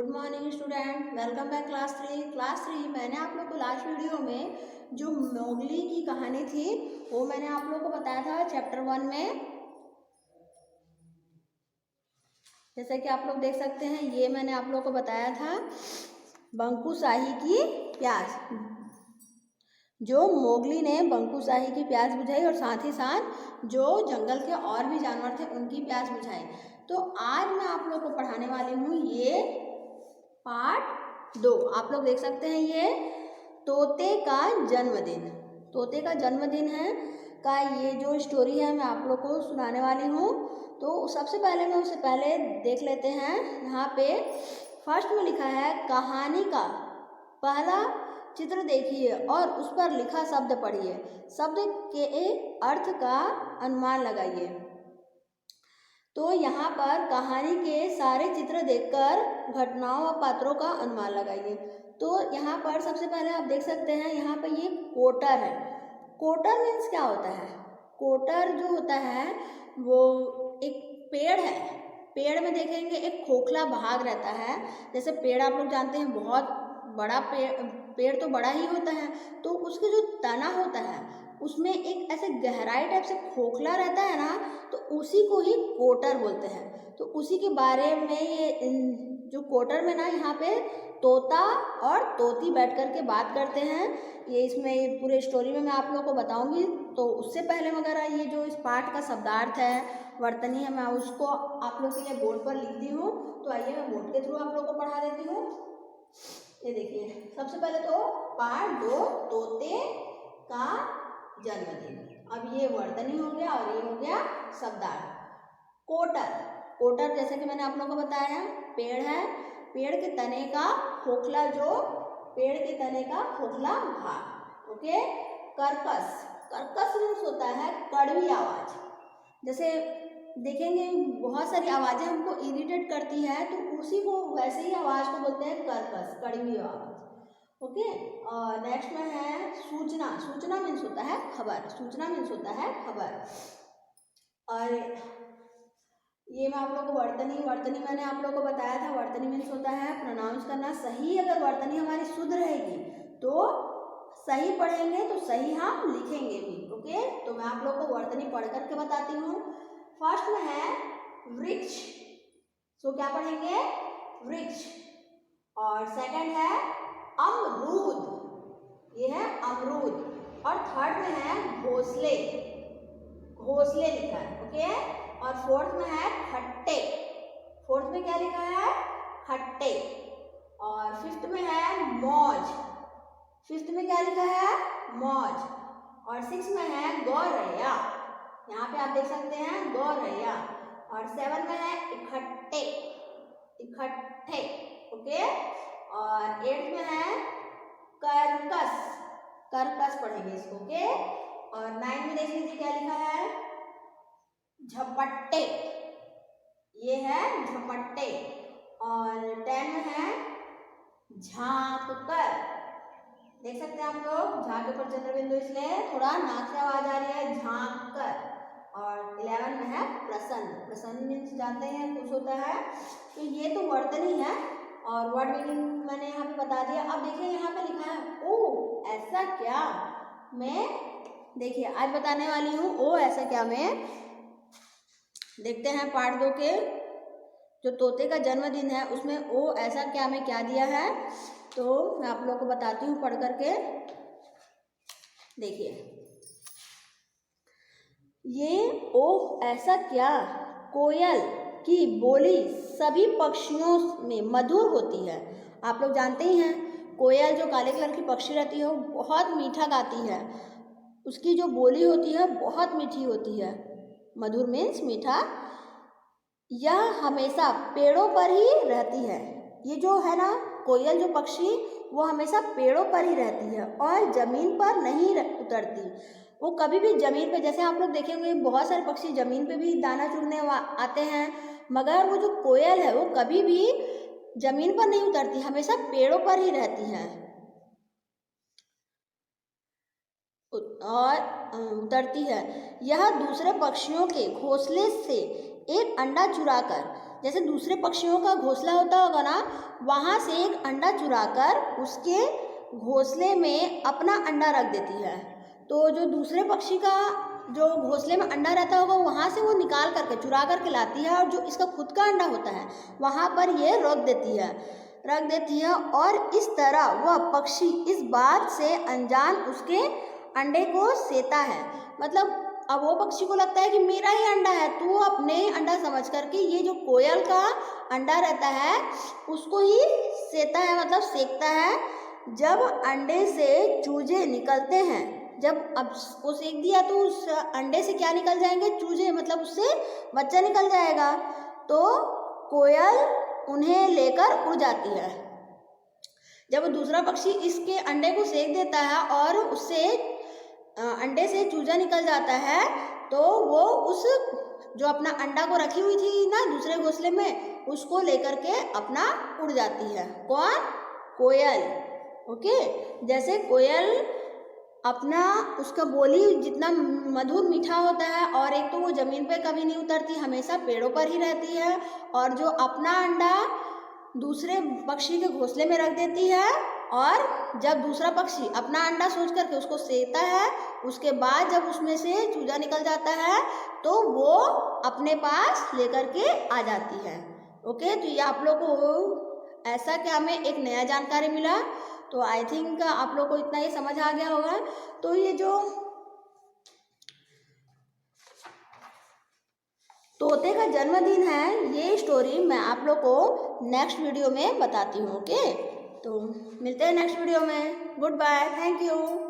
Good morning student, welcome back class three. मैंने आप लोग को लास्ट वीडियो में जो मोगली की कहानी थी वो मैंने आप लोग को बताया था चैप्टर 1 में। जैसे कि आप लोग देख सकते हैं, ये मैंने आप लोग को बताया था बंकुशाही की प्यास। जो मोगली ने बंकुशाही की प्यास बुझाई और साथ ही साथ जो जंगल के और भी जानवर थे उनकी प्यास बुझाई। तो आज मैं आप लोग को पढ़ाने वाली हूँ ये पार्ट 2। आप लोग देख सकते हैं ये तोते का जन्मदिन। तोते का जन्मदिन है का ये जो स्टोरी है मैं आप लोग को सुनाने वाली हूँ। तो सबसे पहले मैं उससे पहले देख लेते हैं। यहाँ पे फर्स्ट में लिखा है कहानी का पहला चित्र देखिए और उस पर लिखा शब्द पढ़िए, शब्द के अर्थ का अनुमान लगाइए। तो यहाँ पर कहानी के सारे चित्र देखकर घटनाओं और पात्रों का अनुमान लगाइए। तो यहाँ पर सबसे पहले आप देख सकते हैं, यहाँ पर ये कोटर है। कोटर मीन्स क्या होता है? कोटर जो होता है वो एक पेड़ है। पेड़ में देखेंगे एक खोखला भाग रहता है। जैसे पेड़ आप लोग जानते हैं बहुत बड़ा पेड़ तो बड़ा ही होता है, तो उसके जो तना होता है उसमें एक ऐसे गहराई टाइप से खोखला रहता है ना, तो उसी को ही कोटर बोलते हैं। तो उसी के बारे में ये जो कोटर में ना यहाँ पे तोता और तोती बैठ कर के बात करते हैं। ये इसमें पूरे स्टोरी में मैं आप लोगों को बताऊंगी। तो उससे पहले मगर ये जो इस पाठ का शब्दार्थ है, वर्तनी है, मैं उसको आप लोग के लिए बोर्ड पर लिखती हूँ। तो आइए मैं बोर्ड के थ्रू आप लोग को पढ़ा देती हूँ। ये देखिए, सबसे पहले तो पार्ट 2 तोते का जन्मदिन। अब ये वर्तनी हो गया और ये हो गया शब्दार्थ। कोटर, कोटर जैसे कि मैंने आप लोगों को बताया पेड़ है, पेड़ के तने का खोखला, जो पेड़ के तने का खोखला भाग। ओके। कर्कश, कर्कश मीन्स होता है कड़वी आवाज। जैसे देखेंगे बहुत सारी आवाजें हमको इरिटेट करती है, तो उसी को वैसे ही आवाज को बोलते हैं कर्कश, कड़वी आवाज। ओके। और नेक्स्ट में है सूचना। सूचना मीन्स होता है खबर। सूचना मीन्स होता है खबर। और ये मैं आप लोग को वर्तनी मैंने आप लोग को बताया था। वर्तनी मीन्स होता है प्रोनाउंस करना सही। अगर वर्तनी हमारी शुद्ध रहेगी तो सही पढ़ेंगे तो सही हम लिखेंगे भी। ओके। तो मैं आप लोग को वर्तनी पढ़ करके बताती हूँ। फर्स्ट में है वृक्ष। तो क्या पढ़ेंगे? वृक्ष। और सेकंड है अमरूद, ये है अमरूद। और थर्ड में है घोंसले, घोंसले लिखा है। ओके। और फोर्थ में है खट्टे। फोर्थ में क्या लिखा है? खट्टे। और फिफ्थ में है मौज। फिफ्थ में क्या लिखा है? मौज। और सिक्स में है गौरैया, यहाँ पे आप देख सकते हैं गौरैया। और सेवन में है इकट्ठे, इकट्ठे। ओके। और एट्थ में है कर्कश, कर्कश पढ़ेंगे इसको। ओके। और नाइन में देख लीजिए क्या लिखा है? झपट्टे, ये है झपट्टे। और 10 में है झांक कर। देख सकते हैं आप लोग, झांक के ऊपर चंद्र बिंदु, इसलिए थोड़ा नाक से आवाज आ रही है, झांक कर। और 11 में है प्रसन्न। प्रसन्न मीन्स जानते हैं खुश होता है। तो ये तो वर्तनी है और वर्ड मीनिंग मैंने यहाँ पे बता दिया। अब देखिए यहाँ पे लिखा है ओ ऐसा क्या। मैं देखिए आज बताने वाली हूँ ओ ऐसा क्या में। देखते हैं पार्ट 2 के जो तोते का जन्मदिन है उसमें ओ ऐसा क्या में क्या दिया है। तो मैं आप लोग को बताती हूँ पढ़ करके। देखिए ये ओ ऐसा क्या, कोयल की बोली सभी पक्षियों में मधुर होती है। आप लोग जानते ही हैं कोयल जो काले कलर की पक्षी रहती है वो बहुत मीठा गाती है। उसकी जो बोली होती है बहुत मीठी होती है। मधुर मीन्स मीठा। यह हमेशा पेड़ों पर ही रहती है। ये जो है ना कोयल जो पक्षी, वो हमेशा पेड़ों पर ही रहती है और जमीन पर नहीं उतरती। वो कभी भी जमीन पे, जैसे आप लोग देखेंगे बहुत सारे पक्षी जमीन पे भी दाना चुगने आते हैं, मगर वो जो कोयल है वो कभी भी जमीन पर नहीं उतरती, हमेशा पेड़ों पर ही रहती है और उतरती है। यह दूसरे पक्षियों के घोंसले से एक अंडा चुराकर जैसे दूसरे पक्षियों का घोंसला होता होगा ना, वहाँ से एक अंडा चुराकर उसके घोंसले में अपना अंडा रख देती है। तो जो दूसरे पक्षी का जो घोंसले में अंडा रहता होगा वहाँ से वो निकाल करके चुरा करके लाती है, और जो इसका खुद का अंडा होता है वहाँ पर ये रख देती है। और इस तरह वह पक्षी इस बात से अनजान उसके अंडे को सेता है। मतलब अब वो पक्षी को लगता है कि मेरा ही अंडा है, तो वो अपने अंडा समझ करके ये जो कोयल का अंडा रहता है उसको ही सेता है, मतलब सेकता है। जब अंडे से चूजे निकलते हैं, जब अब वो सेक दिया तो उस अंडे से क्या निकल जाएंगे? चूजे, मतलब उससे बच्चा निकल जाएगा। तो कोयल उन्हें लेकर उड़ जाती है। जब दूसरा पक्षी इसके अंडे को सेक देता है और उससे अंडे से चूजा निकल जाता है, तो वो उस जो अपना अंडा को रखी हुई थी ना दूसरे घोंसले में, उसको लेकर के अपना उड़ जाती है। कौन? कोयल। ओके, जैसे कोयल अपना उसका बोली जितना मधुर मीठा होता है, और एक तो वो ज़मीन पे कभी नहीं उतरती, हमेशा पेड़ों पर ही रहती है, और जो अपना अंडा दूसरे पक्षी के घोंसले में रख देती है, और जब दूसरा पक्षी अपना अंडा सोच करके उसको सेता है, उसके बाद जब उसमें से चूजा निकल जाता है तो वो अपने पास लेकर के आ जाती है। ओके, तो ये आप लोग को ऐसा क्या हमें एक नया जानकारी मिला। तो आई थिंक आप लोग को इतना ही समझ आ गया होगा। तो ये जो तोते का जन्मदिन है, ये स्टोरी मैं आप लोग को नेक्स्ट वीडियो में बताती हूँ। ओके, तो मिलते हैं नेक्स्ट वीडियो में। Goodbye, thank you.